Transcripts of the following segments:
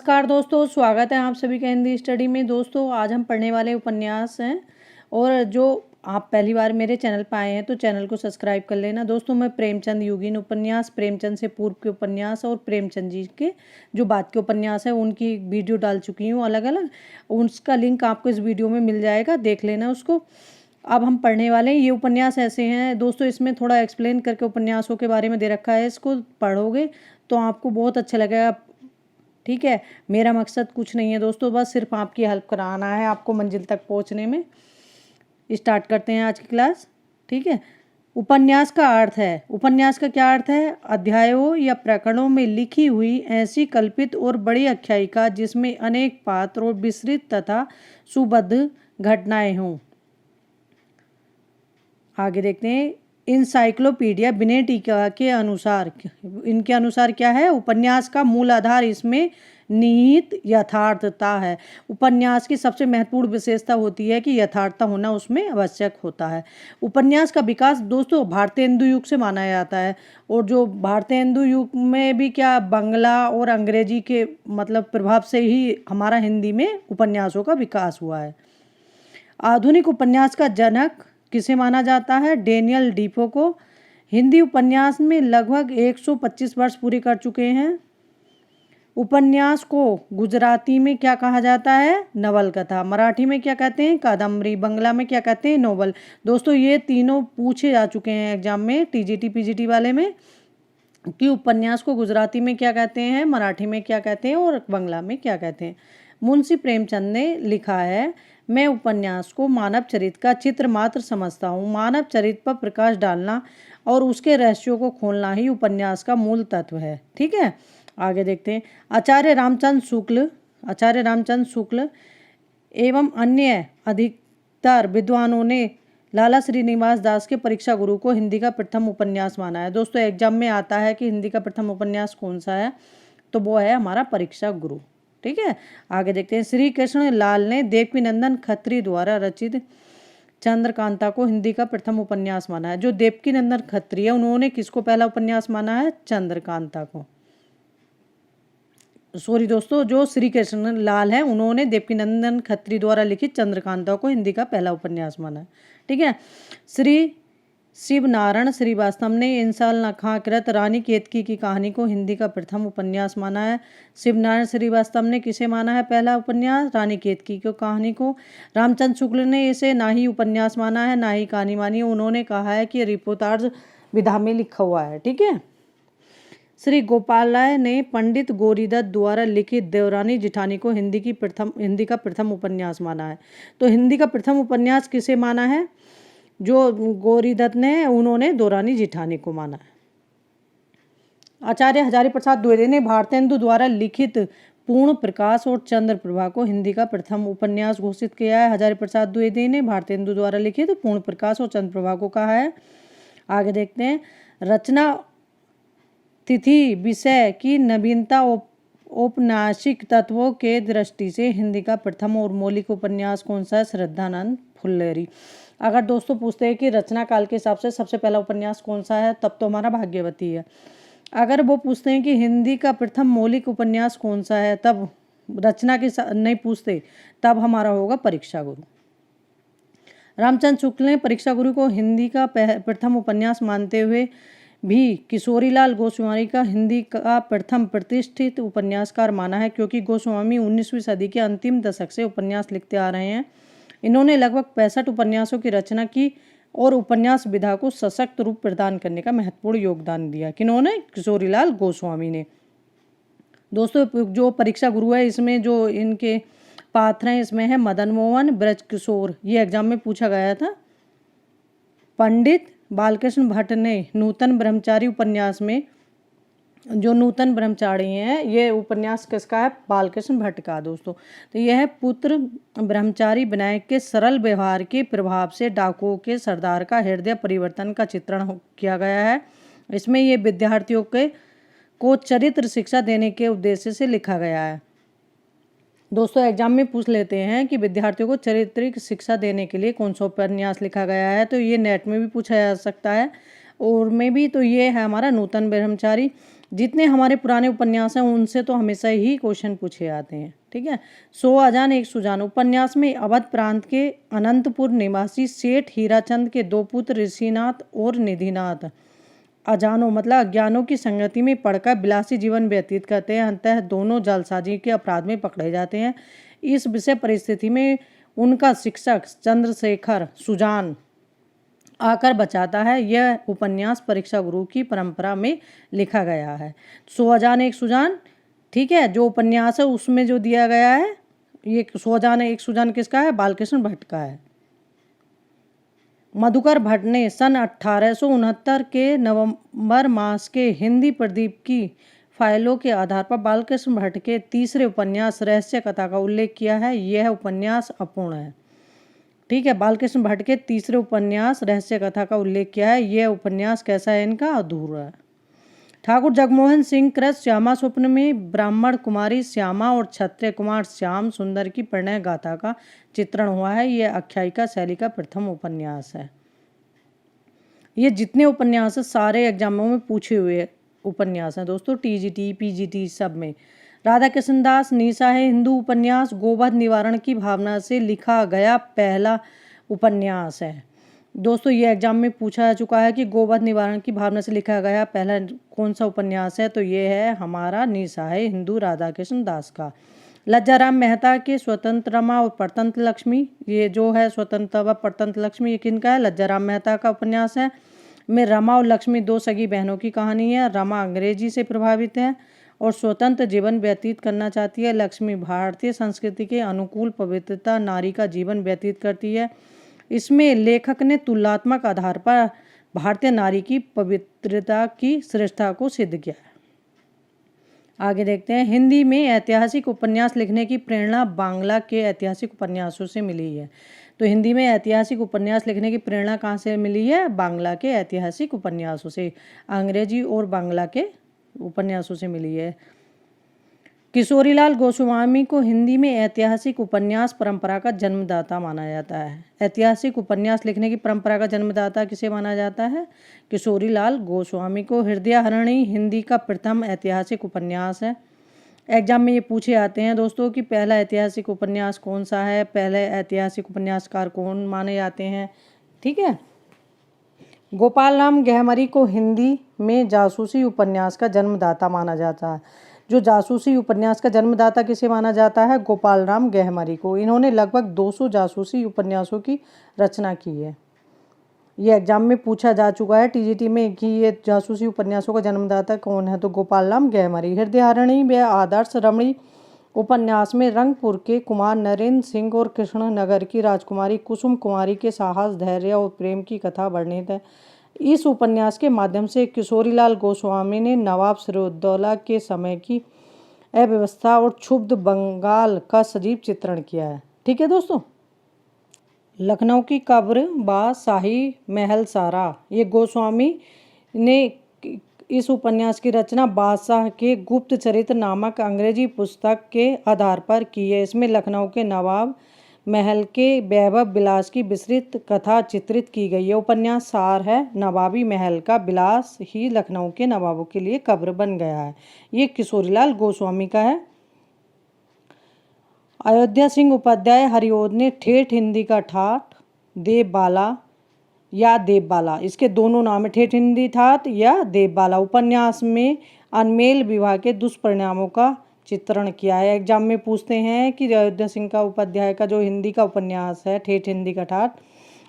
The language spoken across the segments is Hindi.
नमस्कार दोस्तों, स्वागत है आप सभी का हिंदी स्टडी में। दोस्तों आज हम पढ़ने वाले उपन्यास हैं और जो आप पहली बार मेरे चैनल पर आए हैं तो चैनल को सब्सक्राइब कर लेना। दोस्तों मैं प्रेमचंद युगीन उपन्यास, प्रेमचंद से पूर्व के उपन्यास और प्रेमचंद जी के जो बाद के उपन्यास हैं उनकी वीडियो डाल चुकी हूँ अलग अलग। उसका लिंक आपको इस वीडियो में मिल जाएगा, देख लेना उसको। अब हम पढ़ने वाले हैं। ये उपन्यास ऐसे हैं दोस्तों, इसमें थोड़ा एक्सप्लेन करके उपन्यासों के बारे में दे रखा है। इसको पढ़ोगे तो आपको बहुत अच्छा लगेगा। ठीक है, मेरा मकसद कुछ नहीं है दोस्तों, बस सिर्फ आपकी हेल्प कराना है आपको मंजिल तक पहुंचने में। स्टार्ट करते हैं आज की क्लास। ठीक है, उपन्यास का अर्थ है। उपन्यास का क्या अर्थ है? अध्यायों या प्रकरणों में लिखी हुई ऐसी कल्पित और बड़ी आख्यायिका जिसमें अनेक पात्र और विस्तृत तथा सुबद्ध घटनाएं हों। आगे देखते हैं। इंसाइक्लोपीडिया बेनेटिका के अनुसार, इनके अनुसार क्या है? उपन्यास का मूल आधार इसमें निहित यथार्थता है। उपन्यास की सबसे महत्वपूर्ण विशेषता होती है कि यथार्थता होना उसमें आवश्यक होता है। उपन्यास का विकास दोस्तों भारतीय हिंदू युग से माना जाता है, और जो भारतीय हिंदू युग में भी क्या बांग्ला और अंग्रेजी के प्रभाव से ही हमारा हिंदी में उपन्यासों का विकास हुआ है। आधुनिक उपन्यास का जनक किसे माना जाता है? डेनियल डीफो को। हिंदी उपन्यास में लगभग 125 वर्ष पूरे कर चुके हैं। उपन्यास को गुजराती में क्या कहा जाता है? नवलकथा। मराठी में क्या कहते हैं? कादम्बरी। बंगला में क्या कहते हैं? नोवेल। दोस्तों ये तीनों पूछे जा चुके हैं एग्जाम में, टीजीटी पीजीटी वाले में, कि उपन्यास को गुजराती में क्या कहते हैं, मराठी में क्या कहते हैं और बंगला में क्या कहते हैं। मुंशी प्रेमचंद ने लिखा है, मैं उपन्यास को मानव चरित्र का चित्र मात्र समझता हूँ। मानव चरित्र पर प्रकाश डालना और उसके रहस्यों को खोलना ही उपन्यास का मूल तत्व है। ठीक है, आगे देखते हैं। आचार्य रामचंद्र शुक्ल एवं अन्य अधिकतर विद्वानों ने लाला श्रीनिवास दास के परीक्षा गुरु को हिंदी का प्रथम उपन्यास माना है। दोस्तों एग्जाम में आता है कि हिंदी का प्रथम उपन्यास कौन सा है, तो वो है हमारा परीक्षा गुरु। ठीक है, आगे देखते हैं। श्री कृष्ण लाल ने देवकीनंदन खत्री द्वारा रचित चंद्रकांता को हिंदी का प्रथम उपन्यास माना है। जो देवकीनंदन खत्री है उन्होंने किसको पहला उपन्यास माना है? चंद्रकांता को। सॉरी दोस्तों, जो श्री कृष्ण लाल है उन्होंने देवकीनंदन खत्री द्वारा लिखित चंद्रकांता को हिंदी का पहला उपन्यास माना है। ठीक है, श्री शिवनारायण श्रीवास्तव ने इंसान नखा कृत रानी केतकी की कहानी को हिंदी का प्रथम उपन्यास माना है। शिवनारायण श्रीवास्तव ने किसे माना है पहला उपन्यास? रानी केतकी की कहानी को। रामचंद्र शुक्ल ने इसे ना ही उपन्यास माना है ना ही कहानी मानी, उन्होंने कहा है कि रिपोर्टाज विधा में लिखा हुआ है। ठीक है, श्री गोपाल राय ने पंडित गौरीदत्त द्वारा लिखित देवरानी जिठानी को हिंदी का प्रथम उपन्यास माना है। तो हिंदी का प्रथम उपन्यास किसे माना है? जो गौरीदत्त ने, उन्होंने देवरानी जिठानी को माना है। आचार्य हजारी प्रसाद द्विवेदी ने भारतेंदु द्वारा लिखित पूर्ण प्रकाश और चंद्र प्रभा को हिंदी का प्रथम उपन्यास घोषित किया है। हजारी प्रसाद द्विवेदी ने भारतेंदु द्वारा लिखित पूर्ण प्रकाश और चंद्र प्रभा को कहा है। आगे देखते हैं। रचना, तिथि, विषय की नवीनता, औपन्यासिक तत्वों के दृष्टि से हिंदी का प्रथम और मौलिक उपन्यास कौन सा है? श्रद्धानंद फुल्लेरी। अगर दोस्तों पूछते हैं कि रचना काल के हिसाब से सबसे पहला उपन्यास कौन सा है, तब तो हमारा भाग्यवती है। अगर वो पूछते हैं कि हिंदी का प्रथम मौलिक उपन्यास कौन सा है, तब रचना के नहीं पूछते, तब हमारा होगा परीक्षा गुरु। रामचंद्र शुक्ल ने परीक्षा गुरु को हिंदी का प्रथम उपन्यास मानते हुए भी किशोरीलाल गोस्वामी का हिंदी का प्रथम प्रतिष्ठित उपन्यासकार माना है, क्योंकि गोस्वामी 19वीं सदी के अंतिम दशक से उपन्यास लिखते आ रहे हैं। इन्होंने लगभग 65 उपन्यासों की रचना की और उपन्यास विधा को सशक्त रूप प्रदान करने का महत्वपूर्ण योगदान दिया। किन्होंने? किशोरीलाल गोस्वामी ने। दोस्तों जो परीक्षा गुरु है इसमें जो इनके पात्र हैं इसमें है मदन मोहन, ब्रज किशोर। ये एग्जाम में पूछा गया था। पंडित बालकृष्ण भट्ट ने नूतन ब्रह्मचारी उपन्यास में, जो नूतन ब्रह्मचारी हैं, ये उपन्यास किसका है? बालकृष्ण भट्ट का दोस्तों। तो यह है पुत्र ब्रह्मचारी विनायक के सरल व्यवहार के प्रभाव से डाकुओं के सरदार का हृदय परिवर्तन का चित्रण किया गया है। इसमें ये विद्यार्थियों को चरित्र शिक्षा देने के उद्देश्य से लिखा गया है। दोस्तों एग्जाम में पूछ लेते हैं कि विद्यार्थियों को चरित्रिक शिक्षा देने के लिए कौन सा उपन्यास लिखा गया है, तो ये नेट में भी पूछा जा सकता है और में भी। तो ये है हमारा नूतन ब्रह्मचारी। जितने हमारे पुराने उपन्यास हैं उनसे तो हमेशा ही क्वेश्चन पूछे आते हैं। ठीक है। 100 अजान एक सुजान उपन्यास में अवध प्रांत के अनंतपुर निवासी सेठ हीराचंद के 2 पुत्र ऋषिनाथ और निधिनाथ अजानों मतलब अज्ञानों की संगति में पड़कर विलासी जीवन व्यतीत करते हैं। अंततः दोनों जालसाजी के अपराध में पकड़े जाते हैं। इस विषय परिस्थिति में उनका शिक्षक चंद्रशेखर सुजान आकर बचाता है। यह उपन्यास परीक्षा गुरु की परंपरा में लिखा गया है। 100 अजान एक सुजान, ठीक है, जो उपन्यास है उसमें जो दिया गया है, ये 100 अजान एक सुजान किसका है? बालकृष्ण भट्ट का है। मधुकर भट्ट ने सन 1869 के नवंबर मास के हिंदी प्रदीप की फाइलों के आधार पर बालकृष्ण भट्ट के तीसरे उपन्यास रहस्य कथा का उल्लेख किया है। यह उपन्यास अपूर्ण है। ठीक है, बालकृष्ण भट्ट के तीसरे उपन्यास रहस्य कथा का उल्लेख किया है। यह उपन्यास कैसा है? इनका अधूरा है। ठाकुर जगमोहन सिंह कृत श्यामा स्वप्न में ब्राह्मण कुमारी श्यामा और क्षत्रिय कुमार श्याम सुंदर की प्रणय गाथा का चित्रण हुआ है। यह आख्यायिका शैली का प्रथम उपन्यास है। ये जितने उपन्यास है सारे एग्जामों में पूछे हुए उपन्यास हैं दोस्तों, टीजीटी पीजीटी सब में। राधा कृष्ण दास निशा है हिंदू उपन्यास गोवध निवारण की भावना से लिखा गया पहला उपन्यास है। दोस्तों ये एग्जाम में पूछा जा चुका है कि गोवध निवारण की भावना से लिखा गया पहला कौन सा उपन्यास है, तो ये है हमारा निशा है हिंदू राधा कृष्ण दास का। लज्जाराम मेहता के स्वतंत्र रमा और परतंत्र लक्ष्मी, ये जो है स्वतंत्र व परतंत्र लक्ष्मी ये किनका है? लज्जाराम मेहता का उपन्यास है। में रमा और लक्ष्मी 2 सगी बहनों की कहानी है। रमा अंग्रेजी से प्रभावित है और स्वतंत्र जीवन व्यतीत करना चाहती है। लक्ष्मी भारतीय संस्कृति के अनुकूल पवित्रता नारी का जीवन व्यतीत करती है। इसमें लेखक ने तुलनात्मक आधार पर भारतीय नारी की पवित्रता की श्रेष्ठता को सिद्ध किया है। आगे देखते हैं। हिंदी में ऐतिहासिक उपन्यास लिखने की प्रेरणा बांग्ला के ऐतिहासिक उपन्यासों से मिली है। तो हिंदी में ऐतिहासिक उपन्यास लिखने की प्रेरणा कहाँ से मिली है? बांग्ला के ऐतिहासिक उपन्यासों से, अंग्रेजी और बांग्ला के उपन्यासों से मिली है। किशोरीलाल गोस्वामी को हिंदी में ऐतिहासिक उपन्यास परंपरा का जन्मदाता माना जाता है। ऐतिहासिक उपन्यास लिखने की परंपरा का जन्मदाता किसे माना जाता है? किशोरीलाल गोस्वामी को। हृदयहरिणी हिंदी का प्रथम ऐतिहासिक उपन्यास है। एग्जाम में ये पूछे आते हैं दोस्तों कि पहला ऐतिहासिक उपन्यास कौन सा है, पहले ऐतिहासिक उपन्यासकार कौन माने जाते हैं। ठीक है। गोपाल राम गहमरी को हिंदी में जासूसी उपन्यास का जन्मदाता माना जाता है। जो जासूसी उपन्यास का जन्मदाता किसे माना जाता है? गोपाल राम गहमरी को। इन्होंने लगभग 200 जासूसी उपन्यासों की रचना की है। ये एग्जाम में पूछा जा चुका है टीजीटी में कि ये जासूसी उपन्यासों का जन्मदाता कौन है, तो गोपाल राम गहमरी। हृदयहरिणी व आदर्श रमणी उपन्यास में रंगपुर के कुमार नरेंद्र सिंह और कृष्णनगर की राजकुमारी कुसुम कुमारी के साहस, धैर्य और प्रेम की कथा वर्णित है। इस उपन्यास के माध्यम से किशोरीलाल गोस्वामी ने नवाब सिराजुद्दौला के समय की अव्यवस्था और क्षुब्ध बंगाल का सजीव चित्रण किया है। ठीक है दोस्तों। लखनऊ की कब्र बा शाही महल सारा, ये गोस्वामी ने इस उपन्यास की रचना बादशाह के गुप्त चरित्र नामक अंग्रेजी पुस्तक के आधार पर की है। इसमें लखनऊ के नवाब महल के वैभव विलास की विस्तृत कथा चित्रित की गई है। उपन्यास सार है नवाबी महल का विलास ही लखनऊ के नवाबों के लिए कब्र बन गया है। ये किशोरीलाल गोस्वामी का है। अयोध्या सिंह उपाध्याय हरिओद ने ठेठ हिंदी का ठाठ देवबाला या देवबाला, इसके दोनों नाम है, ठेठ हिंदी ठाठ या देवबाला उपन्यास में अनमेल विवाह के दुष्परिणामों का चित्रण किया है। एग्जाम में पूछते हैं कि अयोध्या सिंह का उपाध्याय का जो हिंदी का उपन्यास है ठेठ हिंदी का ठाठ,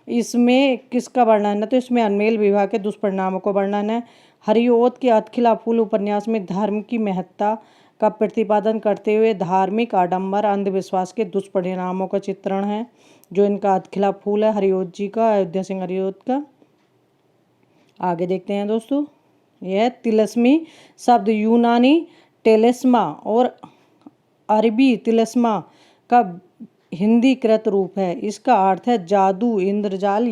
इसमें किसका वर्णन है, तो इसमें अनमेल विवाह के दुष्परिणामों का वर्णन है। हरिओद के अतखिला फूल उपन्यास में धर्म की महत्ता का प्रतिपादन करते हुए धार्मिक आडंबर अंधविश्वास के दुष्परिणामों का चित्रण है। जो इनका अतखिला फूल है हरिओद जी का, अयोध्या सिंह हरिओद का। आगे देखते हैं दोस्तों। यह तिलस्मी शब्द यूनानी टेलेस्मा और अरबी तिलस्मा का हिंदी कृत रूप है। इसका अर्थ है जादू, इंद्रजाल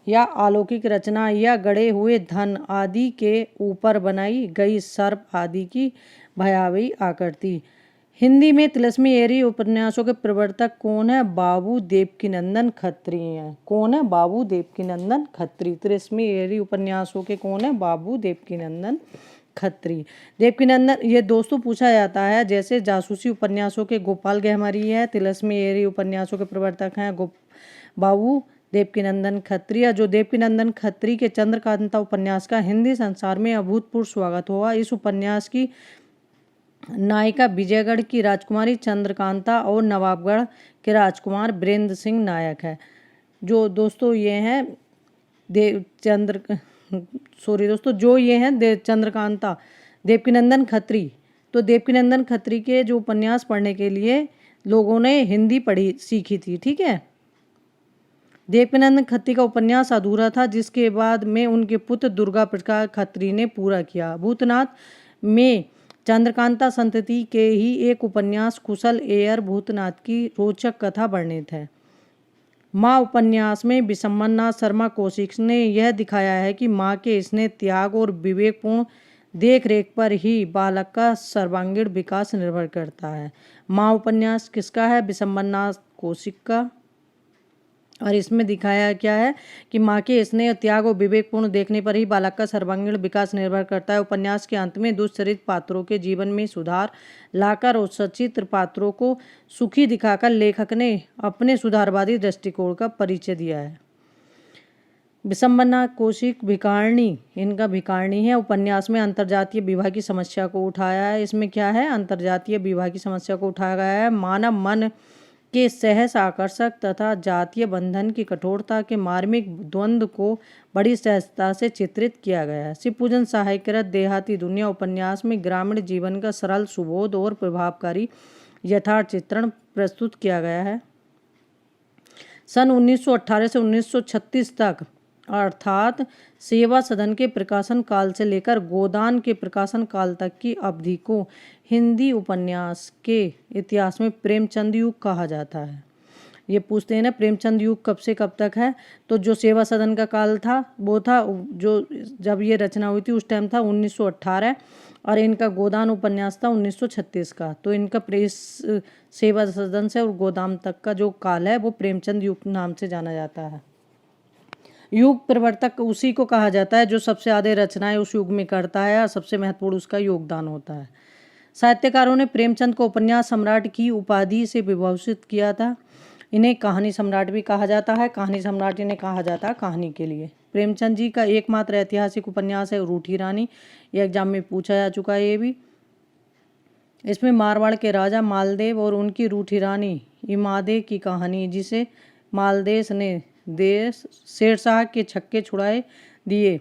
या अलौकिक रचना या गढ़े हुए धन आदि के ऊपर बनाई गई सर्प आदि की भयावही आकृति। हिंदी में तिलस्मी एरी उपन्यासों के प्रवर्तक कौन है? बाबू देवकीनंदन खत्री हैं। कौन है? बाबू देवकीनंदन खत्री। तिलस्मी एरी उपन्यासों के कौन है? बाबू देवकीनंदन खत्री। देवकीनंदन, ये दोस्तों पूछा जाता है, जैसे जासूसी उपन्यासों के गोपाल गहमरी है, तिलस्मी एरी उपन्यासों के प्रवर्तक हैं बाबू देवकीनंदन खत्री। या जो देवकीनंदन खत्री के चंद्रकांता उपन्यास का हिंदी संसार में अभूतपूर्व स्वागत हुआ। इस उपन्यास की नायिका विजयगढ़ की राजकुमारी चंद्रकांता और नवाबगढ़ के राजकुमार वीरेंद्र सिंह नायक है। जो दोस्तों ये हैं चंद्रकांता देवकीनंदन खत्री। तो देवकीनंदन खत्री के जो उपन्यास पढ़ने के लिए लोगों ने हिंदी पढ़ी सीखी थी। ठीक है, देवकीनंदन खत्री का उपन्यास अधूरा था, जिसके बाद में उनके पुत्र दुर्गा प्रसाद खत्री ने पूरा किया। भूतनाथ में चंद्रकांता संतति के ही एक उपन्यास कुशल एयर भूतनाथ की रोचक कथा वर्णित है। माँ उपन्यास में विशंबरनाथ शर्मा कौशिक ने यह दिखाया है कि माँ के स्नेह, त्याग और विवेकपूर्ण देख रेख पर ही बालक का सर्वांगीण विकास निर्भर करता है। माँ उपन्यास किसका है? विशंबरनाथ कौशिक का। और इसमें दिखाया क्या है कि माँ के स्नेह, त्याग और विवेकपूर्ण देखने पर ही बालक का सर्वांगीण विकास निर्भर करता है। उपन्यास के अंत में दुष्चरित पात्रों के जीवन में सुधार लाकर और सचित्र पात्रों को सुखी दिखाकर लेखक ने अपने सुधारवादी दृष्टिकोण का परिचय दिया है। विशंबरनाथ कौशिक भिखारणी, इनका भिखारणी है, उपन्यास में अंतर्जातीय विवाह की समस्या को उठाया है। इसमें क्या है? अंतर्जातीय विवाह की समस्या को उठाया गया है। मानव मन के सहस आकर्षक तथा जातीय बंधन की कठोरता के मार्मिक द्वंद्व को बड़ी सहजता से चित्रित किया गया है। शिवपूजन सहायकृत देहाती दुनिया उपन्यास में ग्रामीण जीवन का सरल, सुबोध और प्रभावकारी यथार्थ चित्रण प्रस्तुत किया गया है। सन 1918 से 1936 तक, अर्थात सेवा सदन के प्रकाशन काल से लेकर गोदान के प्रकाशन काल तक की अवधि को हिंदी उपन्यास के इतिहास में प्रेमचंद युग कहा जाता है। ये पूछते हैं ना, प्रेमचंद युग कब से कब तक है? तो जो सेवा सदन का काल था वो था, जो जब ये रचना हुई थी उस टाइम था 1918, और इनका गोदान उपन्यास था 1936 का। तो इनका सेवा सदन से और गोदान तक का जो काल है वो प्रेमचंद युग नाम से जाना जाता है। युग प्रवर्तक उसी को कहा जाता है जो सबसे ज़्यादा रचनाएं उस युग में करता है और सबसे महत्वपूर्ण उसका योगदान होता है। साहित्यकारों ने प्रेमचंद को उपन्यास सम्राट की उपाधि से विभूषित किया था। इन्हें कहानी सम्राट भी कहा जाता है। कहानी सम्राट इन्हें कहा जाता है कहानी के लिए। प्रेमचंद जी का एकमात्र ऐतिहासिक उपन्यास है रूठी रानी। ये एग्जाम में पूछा जा चुका है ये भी। इसमें मारवाड़ के राजा मालदेव और उनकी रूठी रानी इमादे की कहानी, जिसे मालदेश ने शेरशाह के छक्के छुड़ाए दिए,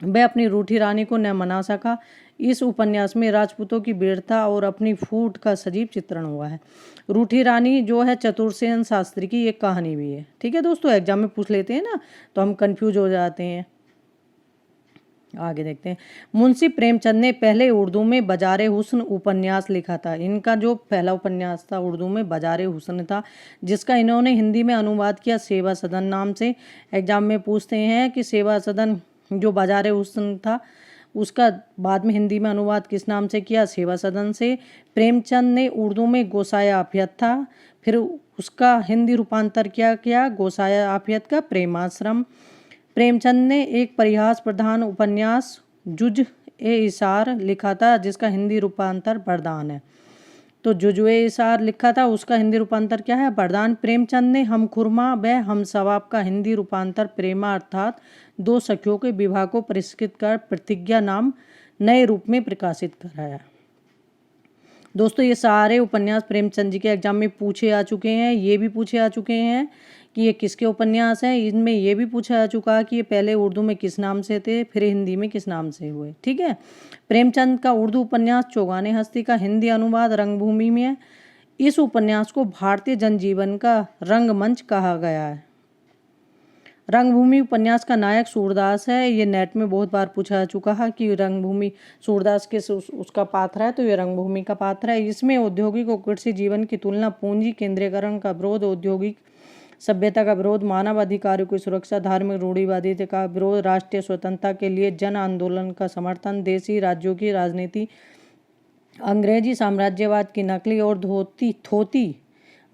वह अपनी रूठी रानी को न मना सका। इस उपन्यास में राजपूतों की वीरता और अपनी फूट का सजीव चित्रण हुआ है। रूठी रानी जो है चतुर्सेन शास्त्री की एक कहानी भी है। ठीक है दोस्तों, एग्जाम में पूछ लेते हैं ना तो हम कंफ्यूज हो जाते हैं। आगे देखते हैं। मुंशी प्रेमचंद ने पहले उर्दू में बाजारे हुस्न उपन्यास लिखा था। इनका जो पहला उपन्यास था उर्दू में बाजारे हुस्न था, जिसका इन्होंने हिंदी में अनुवाद किया सेवा सदन नाम से। एग्जाम में पूछते हैं कि सेवा सदन जो बाजारे हुस्न था उसका बाद में हिंदी में अनुवाद किस नाम से किया? सेवा सदन से। प्रेमचंद ने उर्दू में गोसाया आफियत था, फिर उसका हिंदी रूपांतर किया गोसाया आफियत का प्रेमाश्रम। प्रेमचंद ने एक परिहास प्रधान उपन्यास जुज-ए-इसार लिखा था, जिसका हिंदी रूपांतर वरदान है। तो जुज-ए-इसार लिखा था, उसका हिंदी रूपांतर क्या है? वरदान। प्रेमचंद ने हमखुरमा व हमसवाब का हिंदी रूपांतर प्रेमा अर्थात दो सखियों के विवाह को परिष्कृत कर प्रतिज्ञा नाम नए रूप में प्रकाशित कराया। दोस्तों ये सारे उपन्यास प्रेमचंद जी के एग्जाम में पूछे आ चुके हैं। ये भी पूछे आ चुके हैं कि ये किसके उपन्यास हैं। इनमें ये भी पूछा आ चुका कि ये पहले उर्दू में किस नाम से थे, फिर हिंदी में किस नाम से हुए। ठीक है, प्रेमचंद का उर्दू उपन्यास चौगाने हस्ती का हिंदी अनुवाद रंगभूमि में है। इस उपन्यास को भारतीय जनजीवन का रंगमंच कहा गया है। रंगभूमि उपन्यास का नायक सूरदास है। ये नेट में बहुत बार पूछा जा चुका है कि रंगभूमि सूरदास के उसका पात्र है, तो ये रंगभूमि का पात्र है। इसमें औद्योगिक और कृषि जीवन की तुलना, पूंजी केंद्रीकरण का विरोध, औद्योगिक सभ्यता का विरोध, मानव अधिकारों की सुरक्षा, धार्मिक रूढ़िवादिता का विरोध, राष्ट्रीय स्वतंत्रता के लिए जन आंदोलन का समर्थन, देशी राज्यों की राजनीति, अंग्रेजी साम्राज्यवाद की नकली और थोती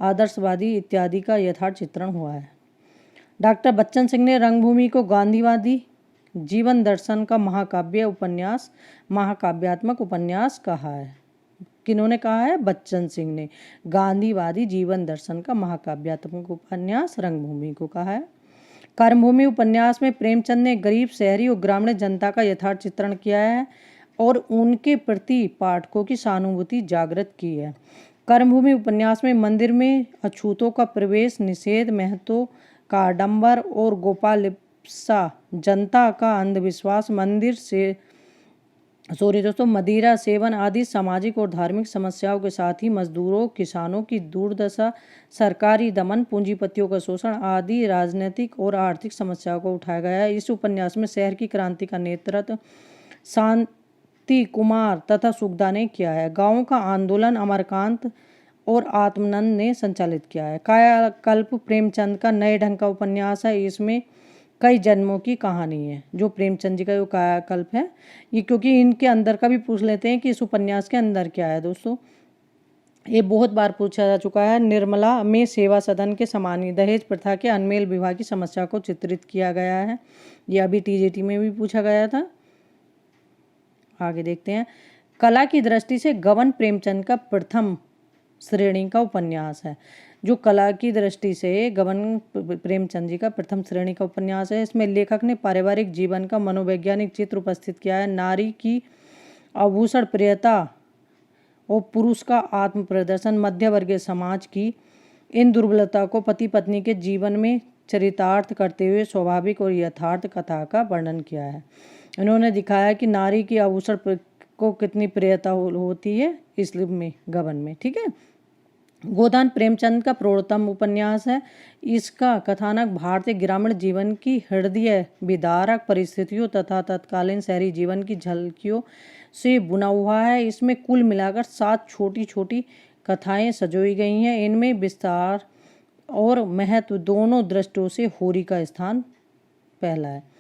आदर्शवादी इत्यादि का यथार्थ चित्रण हुआ है। डॉक्टर बच्चन सिंह ने रंगभूमि को गांधीवादी जीवन दर्शन का महाकाव्यात्मक उपन्यास कहा है। किन्होंने कहा है? बच्चन सिंह ने गांधीवादी जीवन दर्शन का महाकाव्यात्मक उपन्यास रंगभूमि को कहा है। कर्मभूमि उपन्यास में प्रेमचंद ने गरीब, शहरी और ग्रामीण जनता का यथार्थ चित्रण किया है और उनके प्रति पाठकों की सहानुभूति जागृत की है। कर्मभूमि उपन्यास में मंदिर में अछूतों का प्रवेश निषेध, महतो का आडंबर और गोपालिप्सा जनता का अंधविश्वास, मदिरा सेवन आदि सामाजिक और धार्मिक समस्याओं के साथ ही मजदूरों, किसानों की दुर्दशा, सरकारी दमन, पूंजीपतियों का शोषण आदि राजनीतिक और आर्थिक समस्याओं को उठाया गया है। इस उपन्यास में शहर की क्रांति का नेतृत्व शांति कुमार तथा सुखदा ने किया है। गाँव का आंदोलन अमरकांत और आत्मानंद ने संचालित किया है। कायाकल्प प्रेमचंद का नए ढंग का उपन्यास है। इसमें कई जन्मों की कहानी है। जो प्रेमचंद जी का जो कायाकल्प है, ये क्योंकि इनके अंदर का भी पूछ लेते हैं कि इस उपन्यास के अंदर क्या है। दोस्तों, ये बहुत बार पूछा जा चुका है। निर्मला में सेवा सदन के समान ही दहेज प्रथा के अनमेल विवाह की समस्या को चित्रित किया गया है। यह अभी टीजीटी में भी पूछा गया था। आगे देखते हैं। कला की दृष्टि से गबन प्रेमचंद का प्रथम श्रेणी का उपन्यास है। जो कला की दृष्टि से गबन प्रेमचंद जी का प्रथम श्रेणी का उपन्यास है। इसमें लेखक ने पारिवारिक जीवन का मनोवैज्ञानिक चित्र उपस्थित किया है। नारी की आभूषण प्रियता और पुरुष का आत्म प्रदर्शन, मध्य वर्गीय समाज की इन दुर्बलता को पति पत्नी के जीवन में चरितार्थ करते हुए स्वाभाविक और यथार्थ कथा का वर्णन किया है। इन्होंने दिखाया कि नारी की आभूषण को कितनी प्रियता होती है इसमें गबन में। ठीक है। गोदान प्रेमचंद का प्रौढ़तम उपन्यास है। इसका कथानक भारतीय ग्रामीण जीवन की हृदय विदारक परिस्थितियों तथा तत्कालीन शहरी जीवन की झलकियों से बुना हुआ है। इसमें कुल मिलाकर 7 छोटी छोटी कथाएं सजोई गई हैं। इनमें विस्तार और महत्व दोनों दृष्टियों से होरी का स्थान पहला है।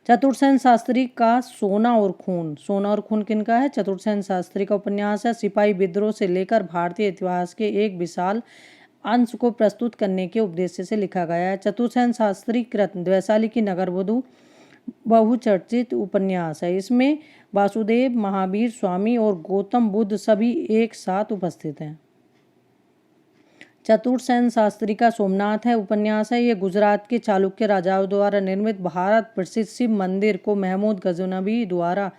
चतुर्सेन शास्त्री का सोना और खून किनका है? चतुर्सेन शास्त्री का उपन्यास है। सिपाही विद्रोह से लेकर भारतीय इतिहास के एक विशाल अंश को प्रस्तुत करने के उद्देश्य से लिखा गया है। चतुर्सेन शास्त्री कृत वैशाली की नगरवधू बहुचर्चित उपन्यास है। इसमें वासुदेव, महावीर स्वामी और गौतम बुद्ध सभी एक साथ उपस्थित हैं। चतुर्सेन शास्त्री का सोमनाथ है उपन्यास है। ये गुजरात के चालुक्य राजाओं द्वारा निर्मित भारत प्रसिद्ध शिव मंदिर को महमूद गजनवी द्वारा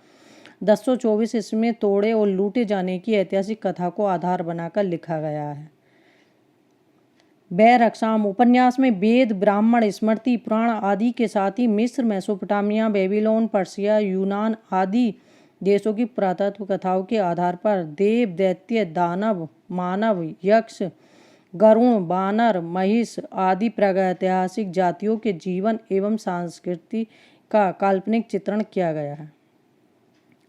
1024 ईस्वी में तोड़े और लूटे जाने की ऐतिहासिक कथा को आधार बनाकर लिखा गया है। बैर अक़साम उपन्यास में वेद, ब्राह्मण, स्मृति, पुराण आदि के साथ ही मिस्र, मेसोपोटामिया, बेबीलोन, पर्सिया, यूनान आदि देशों की पुरातत्व कथाओं के आधार पर देव, दैत्य, दानव, मानव, यक्ष, गरुण, बानर, महिष आदि प्रागैतिहासिक जातियों के जीवन एवं संस्कृति का काल्पनिक चित्रण किया गया है।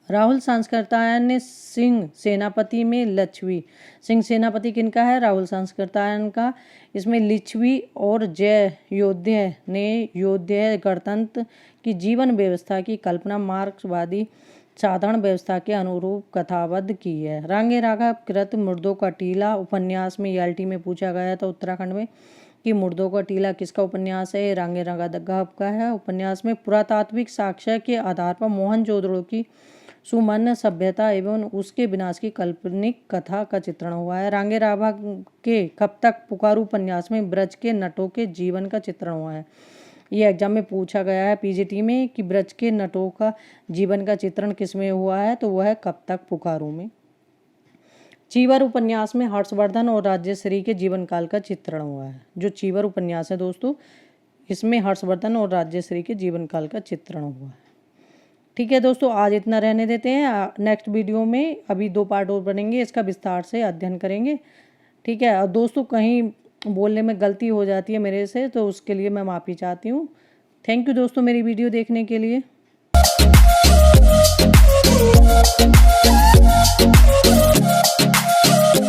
राहुल सांस्कृतायन ने सिंह सेनापति में लिच्छवी, सिंह सेनापति किनका है? राहुल सांस्कृतायन का। इसमें लिच्छवी और जय योध्या ने योध्या गणतंत्र की जीवन व्यवस्था की कल्पना मार्क्सवादी साधारण व्यवस्था के अनुरूप कथाबद्ध की है। रांगे राघव कृत मुर्दों का टीला उपन्यास में ELT में पूछा गया था उत्तराखंड में कि मुर्दों का टीला किसका उपन्यास है? रांगे राघव का है। उपन्यास में पुरातात्विक साक्ष्य के आधार पर मोहनजोदड़ो की सुमन सभ्यता एवं उसके विनाश की काल्पनिक कथा का चित्रण हुआ है। रांगे राघव के कब तक पुकारू उपन्यास में ब्रज के नटों के जीवन का चित्रण हुआ है। ये एग्जाम में पूछा गया है PGT में कि ब्रज के नटों का जीवन का चित्रण किसमें हुआ है, तो वह है कब तक पुकारू में। चीवर उपन्यास में हर्षवर्धन और राजश्री के जीवन काल का चित्रण हुआ है। जो चीवर उपन्यास है दोस्तों, इसमें हर्षवर्धन और राजश्री के जीवन काल का चित्रण हुआ है। ठीक है दोस्तों, आज इतना रहने देते हैं। नेक्स्ट वीडियो में अभी 2 पार्ट और बनेंगे, इसका विस्तार से अध्ययन करेंगे। ठीक है। और दोस्तों, कहीं बोलने में गलती हो जाती है मेरे से, तो उसके लिए मैं माफ़ी चाहती हूँ। थैंक यू दोस्तों मेरी वीडियो देखने के लिए।